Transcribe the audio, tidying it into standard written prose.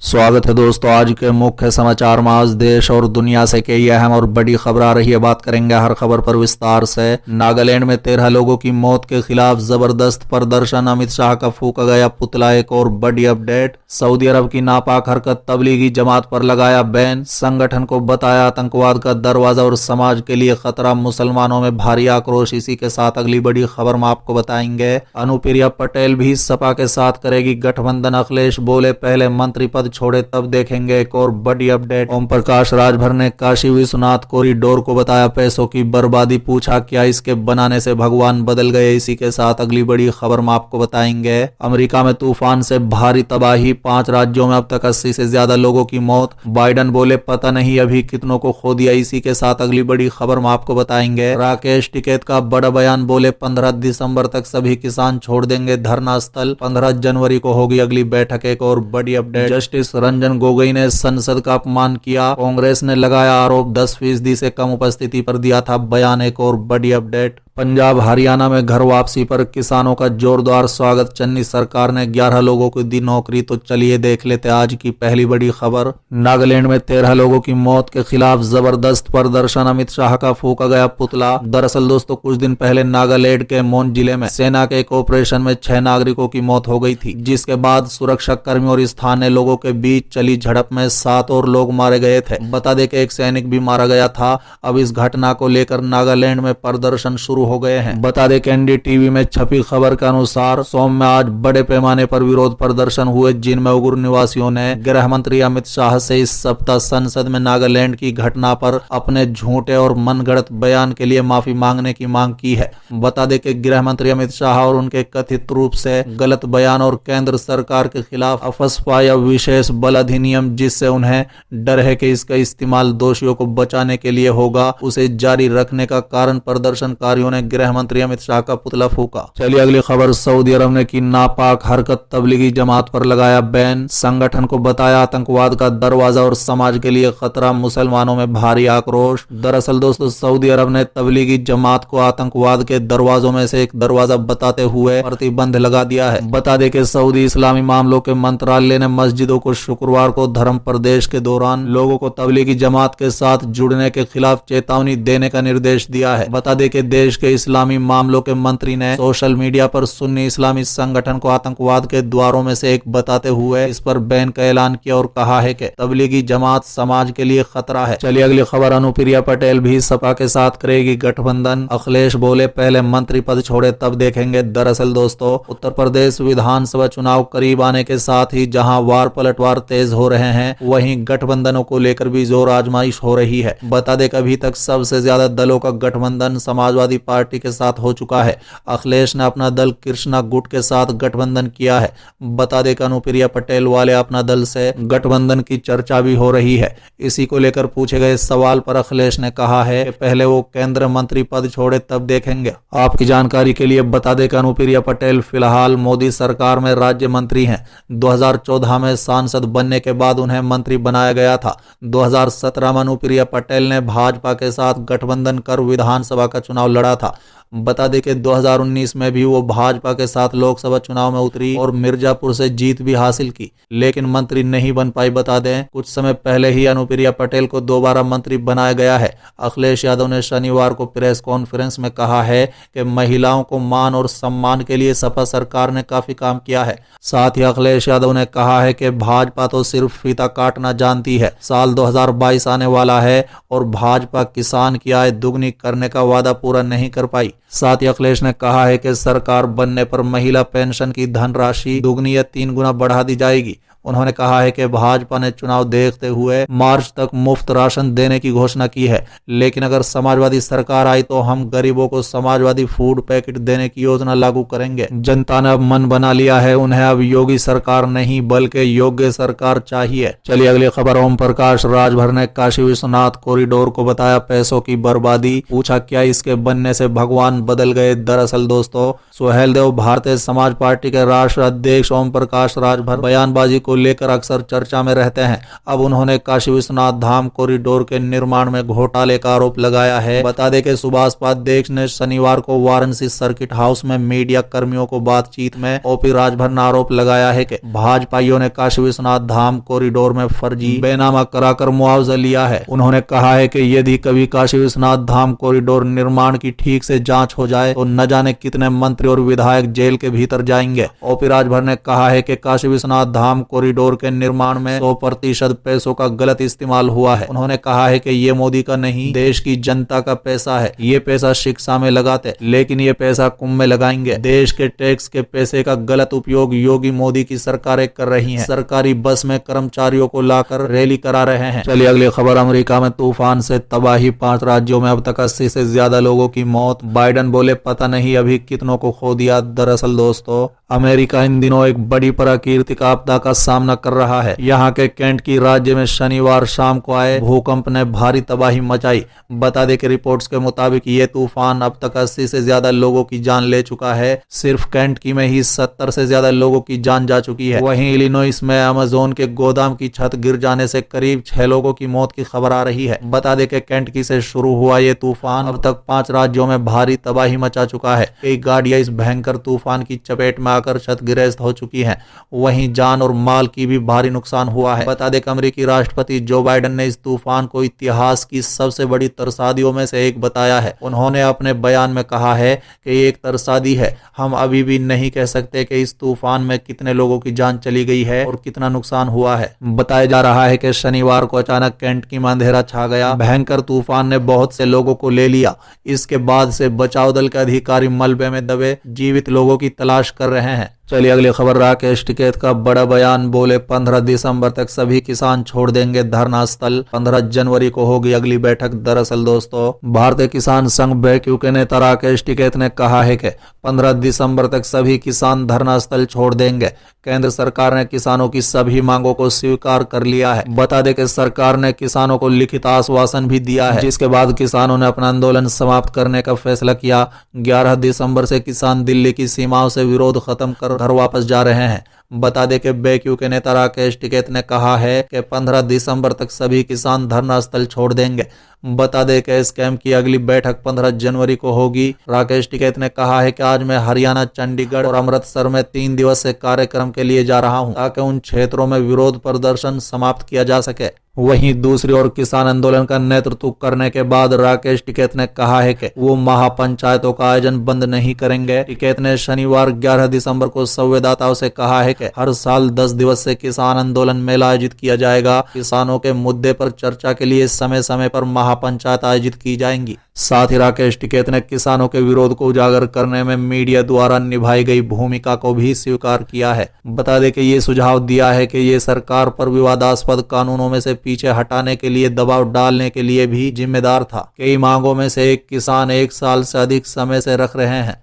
स्वागत है दोस्तों। आज के मुख्य समाचार में आज देश और दुनिया से कई अहम और बड़ी खबर आ रही है। बात करेंगे हर खबर पर विस्तार से। नागालैंड में 13 लोगों की मौत के खिलाफ जबरदस्त प्रदर्शन, अमित शाह का फूका गया पुतला। एक और बड़ी अपडेट, सऊदी अरब की नापाक हरकत, तबलीगी जमात पर लगाया बैन, संगठन को बताया आतंकवाद का दरवाजा और समाज के लिए खतरा, मुसलमानों में भारी आक्रोश। इसी के साथ अगली बड़ी खबर में आपको बताएंगे, अनुप्रिया पटेल भी सपा के साथ करेगी गठबंधन। अखिलेश बोले पहले मंत्री पद छोड़े तब देखेंगे। एक और बड़ी अपडेट, ओम प्रकाश राजभर ने काशी विश्वनाथ कॉरिडोर को बताया पैसों की बर्बादी, पूछा क्या इसके बनाने से भगवान बदल गए। इसी के साथ अगली बड़ी खबर में आपको बताएंगे, अमेरिका में तूफान से भारी तबाही, 5 राज्यों में अब तक 80 से ज्यादा लोगों की मौत। बाइडन बोले पता नहीं अभी कितनों को खो दिया। इसी के साथ अगली बड़ी खबर में आपको बताएंगे, राकेश टिकैत का बड़ा बयान, बोले 15 दिसंबर तक सभी किसान छोड़ देंगे धरना स्थल, 15 जनवरी को होगी अगली बैठक। एक और बड़ी अपडेट, जस्टिस रंजन गोगोई ने संसद का अपमान किया, कांग्रेस ने लगाया आरोप, 10% से कम उपस्थिति पर दिया था बयान। एक और बड़ी अपडेट, पंजाब हरियाणा में घर वापसी पर किसानों का जोरदार स्वागत, चन्नी सरकार ने 11 लोगों को दी नौकरी। तो चलिए देख लेते हैं आज की पहली बड़ी खबर। नागालैंड में 13 लोगों की मौत के खिलाफ जबरदस्त प्रदर्शन, अमित शाह का फूका गया पुतला। दरअसल दोस्तों कुछ दिन पहले नागालैंड के मोन जिले में सेना के एक ऑपरेशन में 6 नागरिकों की मौत हो गई थी, जिसके बाद सुरक्षा कर्मियों और स्थानीय लोगों के बीच चली झड़प में 7 और लोग मारे गए थे। बता दें कि एक सैनिक भी मारा गया था। अब इस घटना को लेकर नागालैंड में प्रदर्शन शुरू हो गए हैं। बता दें कि एनडीटीवी में छपी खबर के अनुसार सोम में आज बड़े पैमाने पर विरोध प्रदर्शन हुए, जिनमें उग्र निवासियों ने गृह मंत्री अमित शाह से इस सप्ताह संसद में नागालैंड की घटना पर अपने झूठे और मनगढ़ंत बयान के लिए माफी मांगने की मांग की है। बता दें कि गृह मंत्री अमित शाह और उनके कथित रूप से गलत बयान और केंद्र सरकार के खिलाफ अफस्पा या विशेष बल अधिनियम, जिससे उन्हें डर है कि इसका इस्तेमाल दोषियों को बचाने के लिए होगा, उसे जारी रखने का कारण प्रदर्शनकारियों ने गृह मंत्री अमित शाह का पुतला फूका। चलिए अगली खबर, सऊदी अरब ने की नापाक हरकत, तबलीगी जमात पर लगाया बैन, संगठन को बताया आतंकवाद का दरवाजा और समाज के लिए खतरा, मुसलमानों में भारी आक्रोश। दरअसल दोस्तों सऊदी अरब ने तबलीगी जमात को आतंकवाद के दरवाजों में से एक दरवाजा बताते हुए प्रतिबंध लगा दिया है। बता दें कि सऊदी इस्लामी मामलों के मंत्रालय ने मस्जिदों को शुक्रवार को धर्म प्रदेश के दौरान लोगों को तबलीगी जमात के साथ जुड़ने के खिलाफ चेतावनी देने का निर्देश दिया है। बता दें कि देश के इस्लामी मामलों के मंत्री ने सोशल मीडिया पर सुन्नी इस्लामी संगठन को आतंकवाद के द्वारों में से एक बताते हुए इस पर बैन का ऐलान किया और कहा है कि तबलीगी जमात समाज के लिए खतरा है। चलिए अगली खबर, अनुप्रिया पटेल भी सपा के साथ करेगी गठबंधन, अखिलेश बोले पहले मंत्री पद छोड़े तब देखेंगे। दरअसल दोस्तों उत्तर प्रदेश विधानसभा चुनाव करीब आने के साथ ही जहां वार पलटवार तेज हो रहे हैं, वहीं गठबंधनों को लेकर भी जोर आजमाइश हो रही है। बता दें कि अभी तक सबसे ज्यादा दलों का गठबंधन समाजवादी पार्टी के साथ हो चुका है। अखिलेश ने अपना दल कृष्णा गुट के साथ गठबंधन किया है। बता दें कि अनुप्रिया पटेल वाले अपना दल से गठबंधन की चर्चा भी हो रही है। इसी को लेकर पूछे गए सवाल पर अखिलेश ने कहा है कि पहले वो केंद्र मंत्री पद छोड़े तब देखेंगे। आपकी जानकारी के लिए बता दें कि अनुप्रिया पटेल फिलहाल मोदी सरकार में राज्य मंत्री हैं। 2014 में सांसद बनने के बाद उन्हें मंत्री बनाया गया था। 2017 में अनुप्रिया पटेल ने भाजपा के साथ गठबंधन कर विधानसभा का चुनाव लड़ा था। बता दें कि 2019 में भी वो भाजपा के साथ लोकसभा चुनाव में उतरी और मिर्जापुर से जीत भी हासिल की, लेकिन मंत्री नहीं बन पाई। बता दें कुछ समय पहले ही अनुप्रिया पटेल को दोबारा मंत्री बनाया गया है। अखिलेश यादव ने शनिवार को प्रेस कॉन्फ्रेंस में कहा है कि महिलाओं को मान और सम्मान के लिए सपा सरकार ने काफी काम किया है। साथ ही अखिलेश यादव ने कहा है कि भाजपा तो सिर्फ फीता काटना जानती है। साल 2022 आने वाला है और भाजपा किसान की आय दुगनी करने का वादा पूरा नहीं कर पाई। साथ ही अखिलेश ने कहा है कि सरकार बनने पर महिला पेंशन की धनराशि दुगनी या 3 गुना बढ़ा दी जाएगी। उन्होंने कहा है कि भाजपा ने चुनाव देखते हुए मार्च तक मुफ्त राशन देने की घोषणा की है, लेकिन अगर समाजवादी सरकार आई तो हम गरीबों को समाजवादी फूड पैकेट देने की योजना लागू करेंगे। जनता ने अब मन बना लिया है, उन्हें अब योगी सरकार नहीं बल्कि योग्य सरकार चाहिए। चलिए अगली खबर, ओम प्रकाश राजभर ने काशी विश्वनाथ कॉरिडोर को बताया पैसों की बर्बादी, पूछा क्या इसके बनने से भगवान बदल गए। दरअसल दोस्तों सुहेलदेव भारतीय समाज पार्टी के राष्ट्रीय अध्यक्ष ओम प्रकाश राजभर बयानबाजी को को लेकर अक्सर चर्चा में रहते हैं। अब उन्होंने काशी विश्वनाथ धाम कॉरिडोर के निर्माण में घोटाले का आरोप लगाया है। बता दें कि सुभाष उपाध्याय ने शनिवार को वाराणसी सर्किट हाउस में मीडिया कर्मियों को बातचीत में ओपी राजभर ने आरोप लगाया है कि भाजपाइयों ने काशी विश्वनाथ धाम कॉरिडोर में फर्जी बेनामा कराकर मुआवजा लिया है। उन्होंने कहा है कि यदि कभी काशी विश्वनाथ धाम कॉरिडोर निर्माण की ठीक से जांच हो जाए तो न जाने कितने मंत्री और विधायक जेल के भीतर जाएंगे। ओपी राजभर ने कहा है कि काशी विश्वनाथ धाम कॉरिडोर के निर्माण में 100% पैसों का गलत इस्तेमाल हुआ है। उन्होंने कहा है कि ये मोदी का नहीं, देश की जनता का पैसा है। ये पैसा शिक्षा में लगाते, लेकिन ये पैसा कुंभ में लगाएंगे। देश के टैक्स के पैसे का गलत उपयोग योगी मोदी की सरकारें कर रही हैं। सरकारी बस में कर्मचारियों को लाकर रैली करा रहे हैं। चलिए अगली खबर। अमेरिका में तूफान से तबाही, 5 राज्यों में अब तक 80 से ज्यादा लोगों की मौत। बाइडन बोले पता नहीं अभी कितनों को खो दिया। दरअसल दोस्तों, अमेरिका इन दिनों एक बड़ी प्राकृतिक आपदा का सामना कर रहा है। यहाँ के केंट की राज्य में शनिवार शाम को आए भूकंप ने भारी तबाही मचाई। बता दें कि रिपोर्ट्स के मुताबिक ये तूफान अब तक 80 से ज्यादा लोगों की जान ले चुका है। सिर्फ केंट की में ही 70 से ज्यादा लोगों की जान जा चुकी है। वहीं इलिनॉइस में अमेज़न के गोदाम की छत गिर जाने से करीब 6 लोगों की मौत की खबर आ रही है। बता दें कि केंटकी से शुरू हुआ ये तूफान अब तक 5 राज्यों में भारी तबाही मचा चुका है। कई गाड़ियां इस भयंकर तूफान की चपेट में आकर क्षतिग्रस्त हो चुकी हैं। वहीं जान और माल की भी भारी नुकसान हुआ है। बता दें कि अमेरिकी राष्ट्रपति जो बाइडन ने इस तूफान को इतिहास की सबसे बड़ी तरसादियों में से एक बताया है। उन्होंने अपने बयान में कहा है कि ये एक तरसादी है। हम अभी भी नहीं कह सकते कि इस तूफान में कितने लोगों की जान चली गई है और कितना नुकसान हुआ है। बताया जा रहा है कि शनिवार को अचानक केंटकी में अंधेरा छा गया। भयंकर तूफान ने बहुत से लोगों को ले लिया। इसके बाद से बचाव दल के अधिकारी मलबे में दबे जीवित लोगों की तलाश कर रहे हैं। चलिए अगली खबर। राकेश टिकैत का बड़ा बयान, बोले 15 दिसंबर तक सभी किसान छोड़ देंगे धरना स्थल। 15 जनवरी को होगी अगली बैठक। दरअसल दोस्तों, भारतीय किसान संघ बैक्यू के नेता राकेश टिकैत ने कहा है कि 15 दिसंबर तक सभी किसान धरना स्थल छोड़ देंगे। केंद्र सरकार ने किसानों की सभी मांगों को स्वीकार कर लिया है। बता दें कि सरकार ने किसानों को लिखित आश्वासन भी दिया है, जिसके बाद किसानों ने अपना आंदोलन समाप्त करने का फैसला किया। 11 दिसंबर से किसान दिल्ली की सीमाओं से विरोध खत्म कर घर वापस जा रहे हैं। बता दें कि बैक्यू के नेता राकेश टिकैत ने कहा है कि 15 दिसंबर तक सभी किसान धरना स्थल छोड़ देंगे। बता दें कि स्कैम की अगली बैठक 15 जनवरी को होगी। राकेश टिकैत ने कहा है कि आज मैं हरियाणा, चंडीगढ़ और अमृतसर में 3 दिवसीय कार्यक्रम के लिए जा रहा हूं, ताकि उन क्षेत्रों में विरोध प्रदर्शन समाप्त किया जा सके। वहीं दूसरी ओर किसान आंदोलन का नेतृत्व करने के बाद राकेश टिकैत ने कहा है कि वो महापंचायतों का आयोजन बंद नहीं करेंगे। टिकैत ने शनिवार 11 दिसंबर को संवाददाताओं से कहा है कि हर साल 10 दिवसीय किसान आंदोलन मेला आयोजित किया जाएगा। किसानों के मुद्दे पर चर्चा के लिए समय समय पर महापंचायत आयोजित की जाएंगी। साथ ही राकेश टिकैत ने किसानों के विरोध को उजागर करने में मीडिया द्वारा निभाई गई भूमिका को भी स्वीकार किया है। बता दें कि ये सुझाव दिया है कि ये सरकार पर विवादास्पद कानूनों में से पीछे हटाने के लिए दबाव डालने के लिए भी जिम्मेदार था। कई मांगों में से एक किसान 1 साल से अधिक समय से रख रहे हैं।